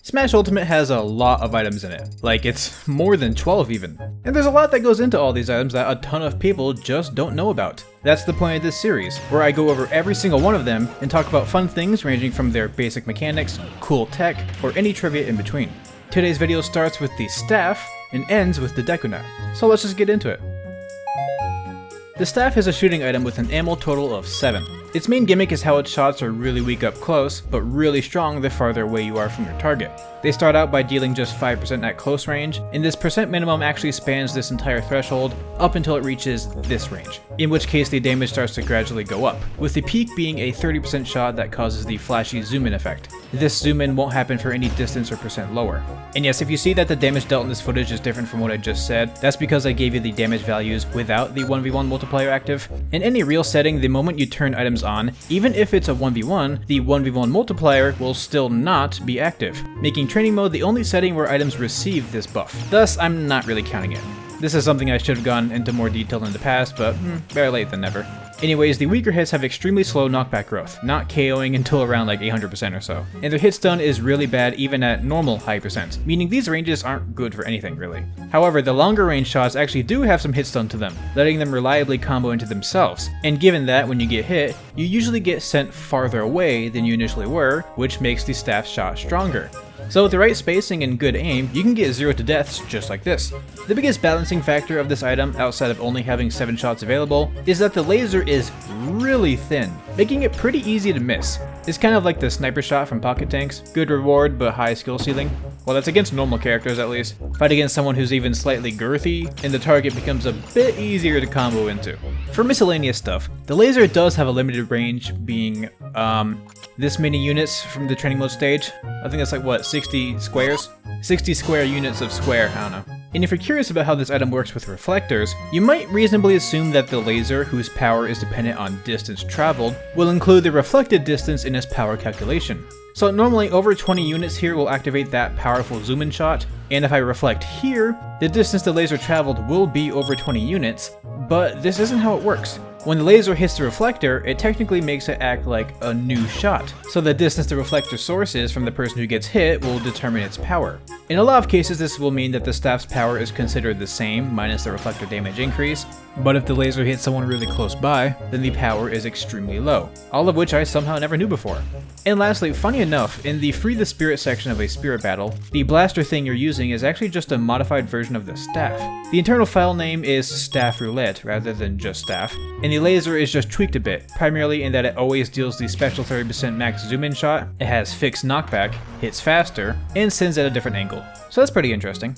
Smash Ultimate has a lot of items in it, like it's more than 12 even. And there's a lot that goes into all these items that a ton of people just don't know about. That's the point of this series, where I go over every single one of them and talk about fun things ranging from their basic mechanics, cool tech, or any trivia in between. Today's video starts with the staff and ends with the Deku Nut, so let's just get into it. The staff is a shooting item with an ammo total of 7. Its main gimmick is how its shots are really weak up close, but really strong the farther away you are from your target. They start out by dealing just 5% at close range, and this percent minimum actually spans this entire threshold up until it reaches this range, in which case the damage starts to gradually go up, with the peak being a 30% shot that causes the flashy zoom-in effect. This zoom-in won't happen for any distance or percent lower. And yes, if you see that the damage dealt in this footage is different from what I just said, that's because I gave you the damage values without the 1v1 multiplier active. In any real setting, the moment you turn items on, even if it's a 1v1, the 1v1 multiplier will still not be active, making training mode the only setting where items receive this buff. Thus, I'm not really counting it. This is something I should have gone into more detail in the past, but better late than never. Anyways, the weaker hits have extremely slow knockback growth, not KOing until around like 800% or so. And their hit stun is really bad even at normal high percent, meaning these ranges aren't good for anything really. However, the longer range shots actually do have some hit stun to them, letting them reliably combo into themselves. And given that when you get hit, you usually get sent farther away than you initially were, which makes the staff shot stronger. So with the right spacing and good aim, you can get 0 to deaths just like this. The biggest balancing factor of this item, outside of only having 7 shots available, is that the laser is really thin, making it pretty easy to miss. It's kind of like the sniper shot from Pocket Tanks, good reward but high skill ceiling. Well, that's against normal characters at least. Fight against someone who's even slightly girthy, and the target becomes a bit easier to combo into. For miscellaneous stuff, the laser does have a limited range, being this many units from the training mode stage. I think that's like what, 60 squares? 60 square units of square, I don't know. And if you're curious about how this item works with reflectors, you might reasonably assume that the laser, whose power is dependent on distance traveled, will include the reflected distance in its power calculation. So normally over 20 units here will activate that powerful zoom-in shot, and if I reflect here, the distance the laser traveled will be over 20 units, but this isn't how it works. When the laser hits the reflector, it technically makes it act like a new shot, so the distance the reflector source is from the person who gets hit will determine its power. In a lot of cases, this will mean that the staff's power is considered the same minus the reflector damage increase, but if the laser hits someone really close by, then the power is extremely low, all of which I somehow never knew before. And lastly, funny enough, in the Free the Spirit section of a spirit battle, the blaster thing you're using is actually just a modified version of the staff. The internal file name is Staff Roulette rather than just staff, and the laser is just tweaked a bit, primarily in that it always deals the special 30% max zoom-in shot, it has fixed knockback, hits faster, and sends at a different angle. So that's pretty interesting.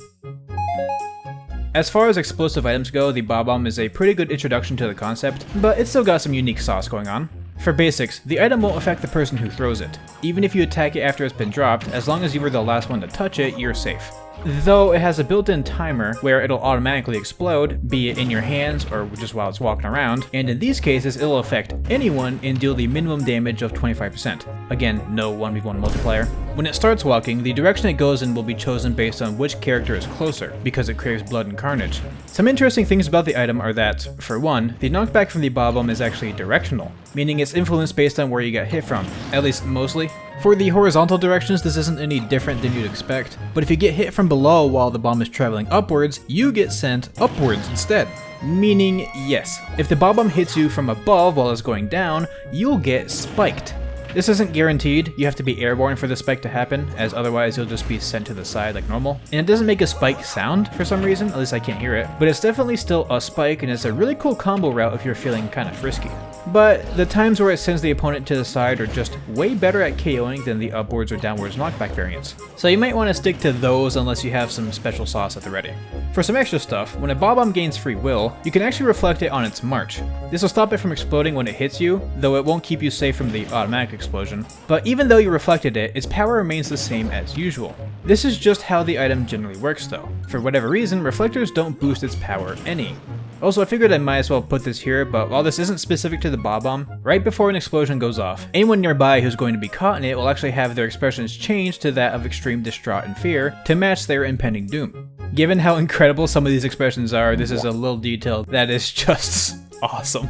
As far as explosive items go, the Bob-omb is a pretty good introduction to the concept, but it's still got some unique sauce going on. For basics, the item won't affect the person who throws it. Even if you attack it after it's been dropped, as long as you were the last one to touch it, you're safe. Though it has a built-in timer where it'll automatically explode, be it in your hands or just while it's walking around, and in these cases it'll affect anyone and deal the minimum damage of 25%. Again, no 1v1 multiplier. When it starts walking, the direction it goes in will be chosen based on which character is closer, because it craves blood and carnage. Some interesting things about the item are that, for one, the knockback from the Bob-omb is actually directional, meaning it's influenced based on where you got hit from, at least mostly. For the horizontal directions, this isn't any different than you'd expect, but if you get hit from below while the bomb is traveling upwards, you get sent upwards instead. Meaning, yes, if the Bob-omb hits you from above while it's going down, you'll get spiked. This isn't guaranteed, you have to be airborne for the spike to happen, as otherwise you'll just be sent to the side like normal. And it doesn't make a spike sound for some reason, at least I can't hear it, but it's definitely still a spike and it's a really cool combo route if you're feeling kinda frisky. But the times where it sends the opponent to the side are just way better at KOing than the upwards or downwards knockback variants. So you might want to stick to those unless you have some special sauce at the ready. For some extra stuff, when a Bob-omb gains free will, you can actually reflect it on its march. This will stop it from exploding when it hits you, though it won't keep you safe from the automatic explosion. But even though you reflected it, its power remains the same as usual. This is just how the item generally works though. For whatever reason, reflectors don't boost its power any. Also, I figured I might as well put this here, but while this isn't specific to the Bob-omb, right before an explosion goes off, anyone nearby who's going to be caught in it will actually have their expressions changed to that of extreme distraught and fear to match their impending doom. Given how incredible some of these expressions are, this is a little detail that is just awesome.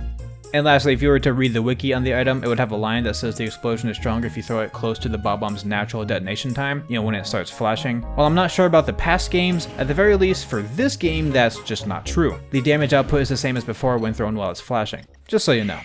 And lastly, if you were to read the wiki on the item, it would have a line that says the explosion is stronger if you throw it close to the Bob-omb's natural detonation time, when it starts flashing. While I'm not sure about the past games, at the very least for this game that's just not true. The damage output is the same as before when thrown while it's flashing. Just so you know.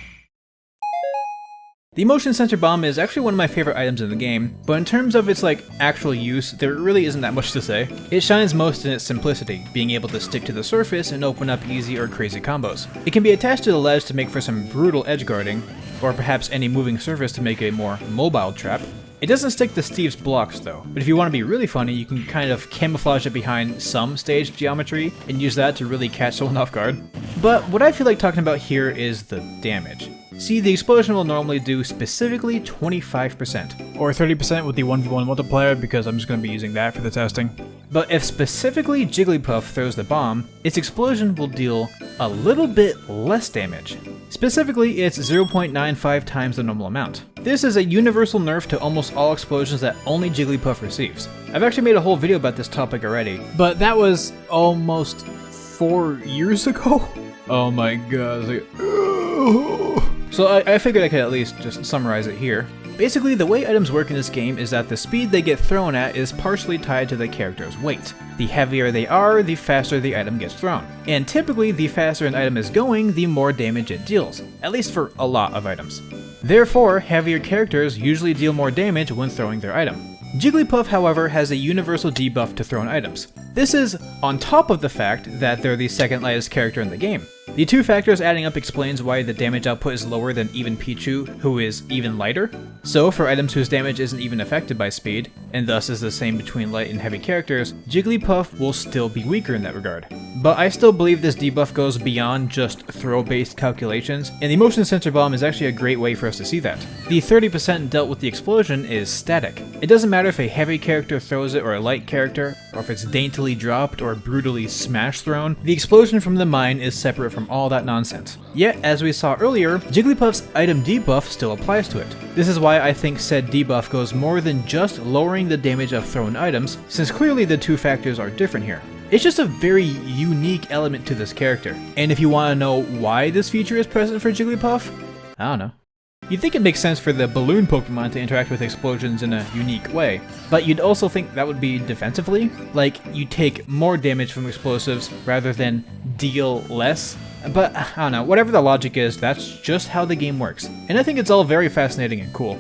The motion sensor bomb is actually one of my favorite items in the game, but in terms of its actual use, there really isn't that much to say. It shines most in its simplicity, being able to stick to the surface and open up easy or crazy combos. It can be attached to the ledge to make for some brutal edge guarding, or perhaps any moving surface to make a more mobile trap. It doesn't stick to Steve's blocks though, but if you want to be really funny, you can kind of camouflage it behind some stage geometry and use that to really catch someone off guard. But what I feel like talking about here is the damage. See, the explosion will normally do specifically 25%, or 30% with the 1v1 multiplier because I'm just going to be using that for the testing. But if specifically Jigglypuff throws the bomb, its explosion will deal a little bit less damage. Specifically, it's 0.95 times the normal amount. This is a universal nerf to almost all explosions that only Jigglypuff receives. I've actually made a whole video about this topic already, but that was almost 4 years ago? Oh my god. So I figured I could at least just summarize it here. Basically, the way items work in this game is that the speed they get thrown at is partially tied to the character's weight. The heavier they are, the faster the item gets thrown. And typically, the faster an item is going, the more damage it deals, at least for a lot of items. Therefore, heavier characters usually deal more damage when throwing their item. Jigglypuff, however, has a universal debuff to thrown items. This is on top of the fact that they're the second lightest character in the game. The two factors adding up explains why the damage output is lower than even Pichu, who is even lighter. So for items whose damage isn't even affected by speed, and thus is the same between light and heavy characters, Jigglypuff will still be weaker in that regard. But I still believe this debuff goes beyond just throw-based calculations, and the motion sensor bomb is actually a great way for us to see that. The 30% dealt with the explosion is static. It doesn't matter if a heavy character throws it or a light character, or if it's daintily dropped or brutally smash thrown, the explosion from the mine is separate from all that nonsense. Yet, as we saw earlier, Jigglypuff's item debuff still applies to it. This is why I think said debuff goes more than just lowering the damage of thrown items, since clearly the two factors are different here. It's just a very unique element to this character, and if you want to know why this feature is present for Jigglypuff, I don't know. You'd think it makes sense for the balloon Pokemon to interact with explosions in a unique way, but you'd also think that would be defensively? Like, you take more damage from explosives rather than deal less? But, I don't know, whatever the logic is, that's just how the game works, and I think it's all very fascinating and cool.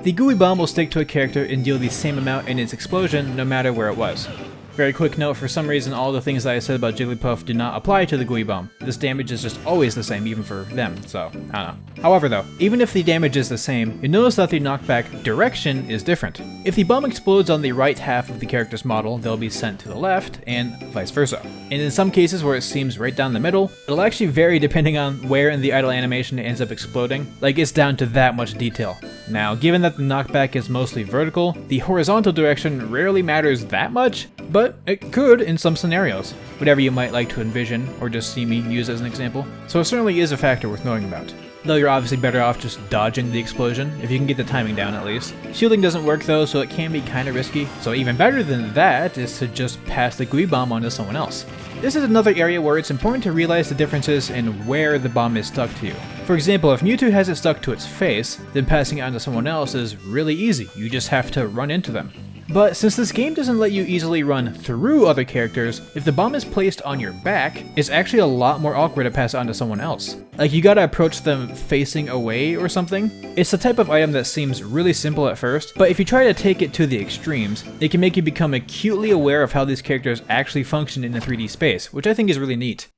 The Gooey Bomb will stick to a character and deal the same amount in its explosion no matter where it was. Very quick note, for some reason all the things that I said about Jigglypuff do not apply to the Gooey Bomb. This damage is just always the same even for them, so I don't know. However though, even if the damage is the same, you notice that the knockback direction is different. If the bomb explodes on the right half of the character's model, they'll be sent to the left, and vice versa. And in some cases where it seems right down the middle, it'll actually vary depending on where in the idle animation it ends up exploding. Like, it's down to that much detail. Now, given that the knockback is mostly vertical, the horizontal direction rarely matters that much, but it could in some scenarios, whatever you might like to envision or just see me use as an example. So it certainly is a factor worth knowing about. Though you're obviously better off just dodging the explosion, if you can get the timing down at least. Shielding doesn't work though, so it can be kinda risky, so even better than that is to just pass the Gooey Bomb onto someone else. This is another area where it's important to realize the differences in where the bomb is stuck to you. For example, if Mewtwo has it stuck to its face, then passing it on to someone else is really easy, you just have to run into them. But since this game doesn't let you easily run through other characters, if the bomb is placed on your back, it's actually a lot more awkward to pass it on to someone else. Like, you gotta approach them facing away or something. It's the type of item that seems really simple at first, but if you try to take it to the extremes, it can make you become acutely aware of how these characters actually function in a 3D space, which I think is really neat.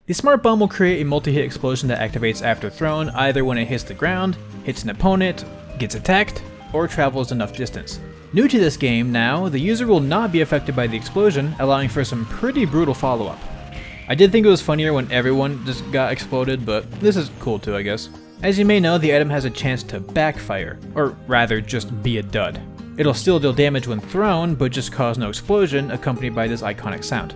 The Smart Bomb will create a multi-hit explosion that activates after thrown, either when it hits the ground, hits an opponent, gets attacked, or travels enough distance. New to this game now, the user will not be affected by the explosion, allowing for some pretty brutal follow-up. I did think it was funnier when everyone just got exploded, but this is cool too, I guess. As you may know, the item has a chance to backfire, or rather just be a dud. It'll still deal damage when thrown, but just cause no explosion, accompanied by this iconic sound.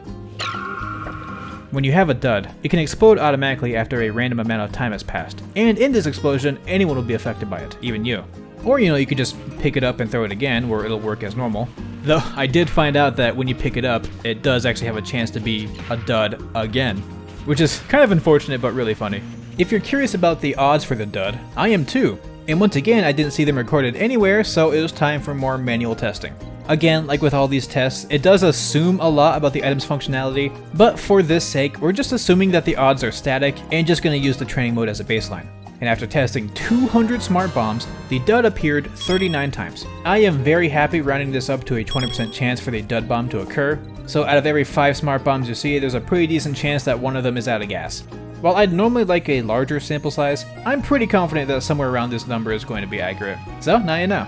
When you have a dud, it can explode automatically after a random amount of time has passed, and in this explosion, anyone will be affected by it, even you. Or, you could just pick it up and throw it again, where it'll work as normal. Though, I did find out that when you pick it up, it does actually have a chance to be a dud again. which is kind of unfortunate but really funny. If you're curious about the odds for the dud, I am too. And once again, I didn't see them recorded anywhere, so it was time for more manual testing. Again, like with all these tests, it does assume a lot about the item's functionality, but for this sake, we're just assuming that the odds are static and just going to use the training mode as a baseline. And after testing 200 smart bombs, the dud appeared 39 times. I am very happy rounding this up to a 20% chance for the dud bomb to occur, so out of every 5 smart bombs you see, there's a pretty decent chance that one of them is out of gas. While I'd normally like a larger sample size, I'm pretty confident that somewhere around this number is going to be accurate. So now you know.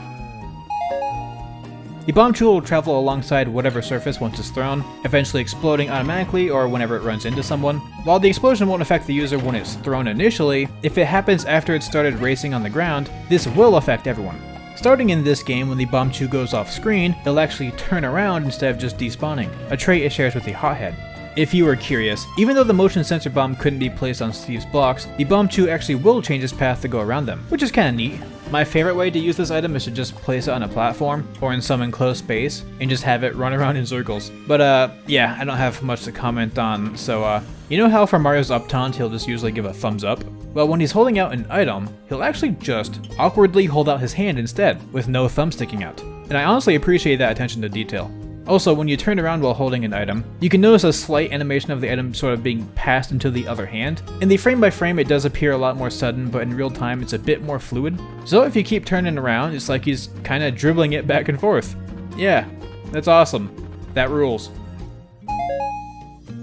The Bombchu will travel alongside whatever surface once it's thrown, eventually exploding automatically or whenever it runs into someone. While the explosion won't affect the user when it's thrown initially, if it happens after it started racing on the ground, this will affect everyone. Starting in this game, when the Bombchu goes off screen, it'll actually turn around instead of just despawning, a trait it shares with the Hothead. If you were curious, even though the motion sensor bomb couldn't be placed on Steve's blocks, the Bombchu actually will change its path to go around them, which is kinda neat. My favorite way to use this item is to just place it on a platform or in some enclosed space and just have it run around in circles. But yeah, I don't have much to comment on, so you know how for Mario's up taunt he'll just usually give a thumbs up? Well, when he's holding out an item, he'll actually just awkwardly hold out his hand instead, with no thumb sticking out. And I honestly appreciate that attention to detail. Also, when you turn around while holding an item, you can notice a slight animation of the item sort of being passed into the other hand. In the frame by frame it does appear a lot more sudden, but in real time it's a bit more fluid. So if you keep turning around, it's like he's kinda dribbling it back and forth. Yeah, that's awesome. That rules.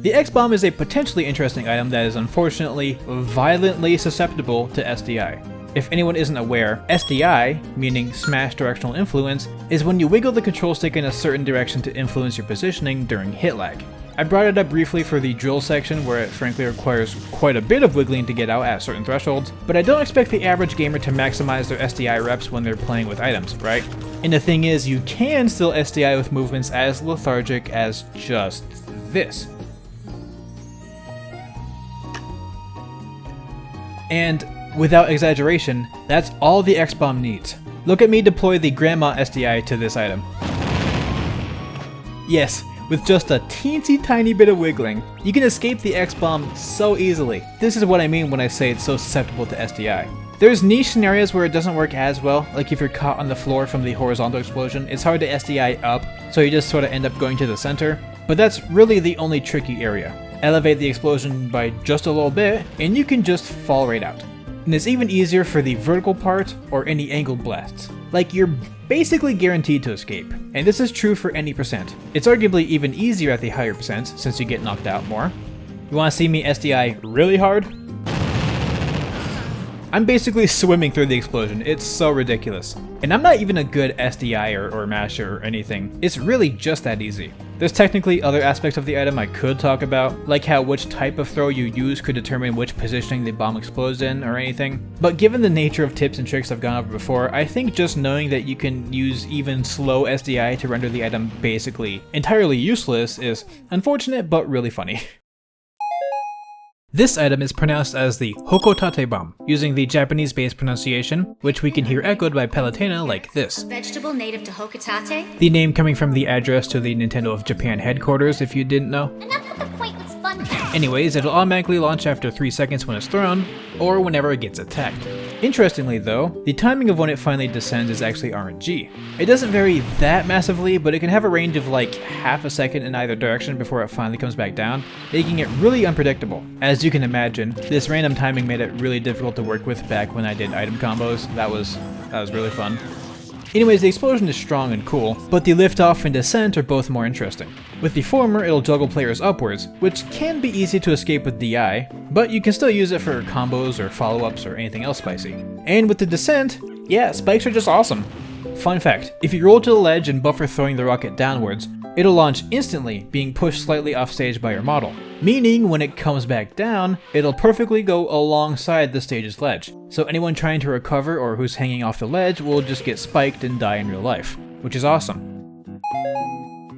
The X-Bomb is a potentially interesting item that is unfortunately violently susceptible to SDI. If anyone isn't aware, SDI, meaning Smash Directional Influence, is when you wiggle the control stick in a certain direction to influence your positioning during hit lag. I brought it up briefly for the drill section where it frankly requires quite a bit of wiggling to get out at certain thresholds, but I don't expect the average gamer to maximize their SDI reps when they're playing with items, right? And the thing is, you can still SDI with movements as lethargic as just this. And without exaggeration, that's all the X-Bomb needs. Look at me deploy the Grandma SDI to this item. Yes, with just a teensy tiny bit of wiggling, you can escape the X-Bomb so easily. This is what I mean when I say it's so susceptible to SDI. There's niche scenarios where it doesn't work as well, like if you're caught on the floor from the horizontal explosion, it's hard to SDI up, so you just sort of end up going to the center. But that's really the only tricky area. Elevate the explosion by just a little bit, and you can just fall right out. And it's even easier for the vertical part or any angled blasts. Like, you're basically guaranteed to escape, and this is true for any percent. It's arguably even easier at the higher percents since you get knocked out more. You want to see me SDI really hard? I'm basically swimming through the explosion, it's so ridiculous. And I'm not even a good SDI or masher or anything, it's really just that easy. There's technically other aspects of the item I could talk about, like how which type of throw you use could determine which positioning the bomb explodes in or anything. But given the nature of tips and tricks I've gone over before, I think just knowing that you can use even slow SDI to render the item basically entirely useless is unfortunate but really funny. This item is pronounced as the Hocotate Bomb, using the Japanese-based pronunciation, which we can hear echoed by Palutena like this. A vegetable native to Hocotate? The name coming from the address to the Nintendo of Japan headquarters, if you didn't know. Enough with the pointless fun facts. Anyways, it'll automatically launch after 3 seconds when it's thrown, or whenever it gets attacked. Interestingly though, the timing of when it finally descends is actually RNG. It doesn't vary that massively, but it can have a range of like half a second in either direction before it finally comes back down, making it really unpredictable. As you can imagine, this random timing made it really difficult to work with back when I did item combos. That was really fun. Anyways, the explosion is strong and cool, but the liftoff and descent are both more interesting. With the former, it'll juggle players upwards, which can be easy to escape with DI, but you can still use it for combos or follow-ups or anything else spicy. And with the descent, yeah, spikes are just awesome. Fun fact, if you roll to the ledge and buffer throwing the rocket downwards, it'll launch instantly, being pushed slightly off stage by your model. Meaning, when it comes back down, it'll perfectly go alongside the stage's ledge. So anyone trying to recover or who's hanging off the ledge will just get spiked and die in real life, which is awesome.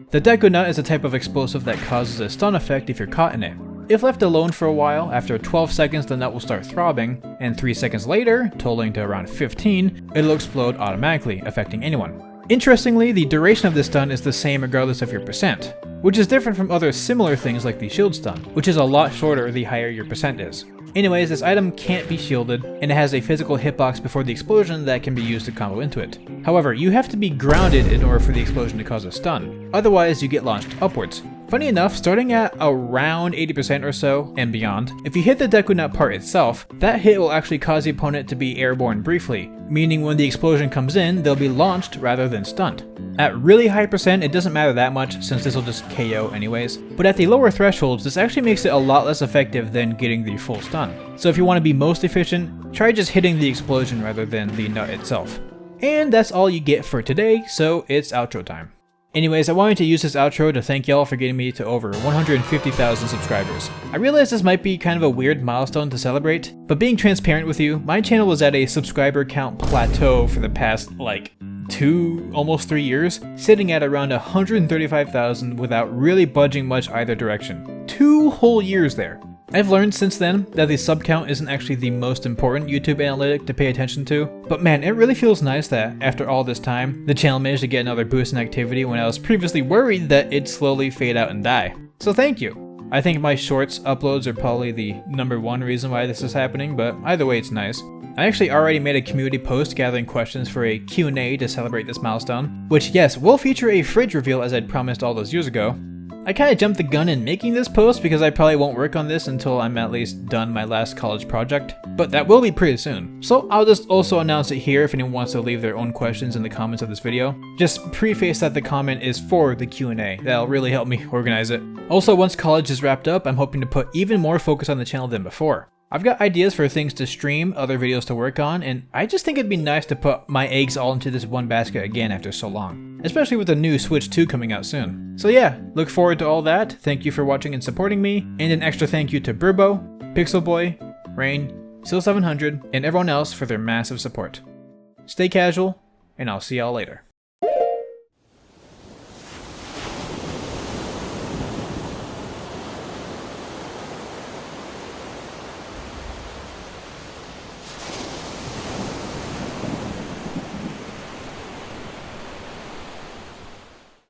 The Deku Nut is a type of explosive that causes a stun effect if you're caught in it. If left alone for a while, after 12 seconds the nut will start throbbing, and 3 seconds later, totaling to around 15, it'll explode automatically, affecting anyone. Interestingly, the duration of this stun is the same regardless of your percent. which is different from other similar things like the shield stun, which is a lot shorter the higher your percent is. Anyways, this item can't be shielded, and it has a physical hitbox before the explosion that can be used to combo into it. However, you have to be grounded in order for the explosion to cause a stun, otherwise you get launched upwards. Funny enough, starting at around 80% or so, and beyond, if you hit the Deku Nut part itself, that hit will actually cause the opponent to be airborne briefly, meaning when the explosion comes in, they'll be launched rather than stunned. At really high percent, it doesn't matter that much since this will just KO anyways, but at the lower thresholds, this actually makes it a lot less effective than getting the full stun. So if you want to be most efficient, try just hitting the explosion rather than the nut itself. And that's all you get for today, so it's outro time. Anyways, I wanted to use this outro to thank y'all for getting me to over 150,000 subscribers. I realize this might be kind of a weird milestone to celebrate, but being transparent with you, my channel was at a subscriber count plateau for the past, almost 3 years, sitting at around 135,000 without really budging much either direction. 2 whole years there. I've learned since then that the sub count isn't actually the most important YouTube analytic to pay attention to, but man, it really feels nice that, after all this time, the channel managed to get another boost in activity when I was previously worried that it'd slowly fade out and die. So thank you! I think my shorts uploads are probably the #1 reason why this is happening, but either way it's nice. I actually already made a community post gathering questions for a Q&A to celebrate this milestone, which yes, will feature a fridge reveal as I'd promised all those years ago. I kinda jumped the gun in making this post because I probably won't work on this until I'm at least done my last college project, but that will be pretty soon. So I'll just also announce it here if anyone wants to leave their own questions in the comments of this video. Just preface that the comment is for the Q&A, that'll really help me organize it. Also, once college is wrapped up, I'm hoping to put even more focus on the channel than before. I've got ideas for things to stream, other videos to work on, and I just think it'd be nice to put my eggs all into this one basket again after so long. Especially with the new Switch 2 coming out soon. So yeah, look forward to all that, thank you for watching and supporting me, and an extra thank you to Burbo, Pixel Boy, Rain, Seal700, and everyone else for their massive support. Stay casual, and I'll see y'all later.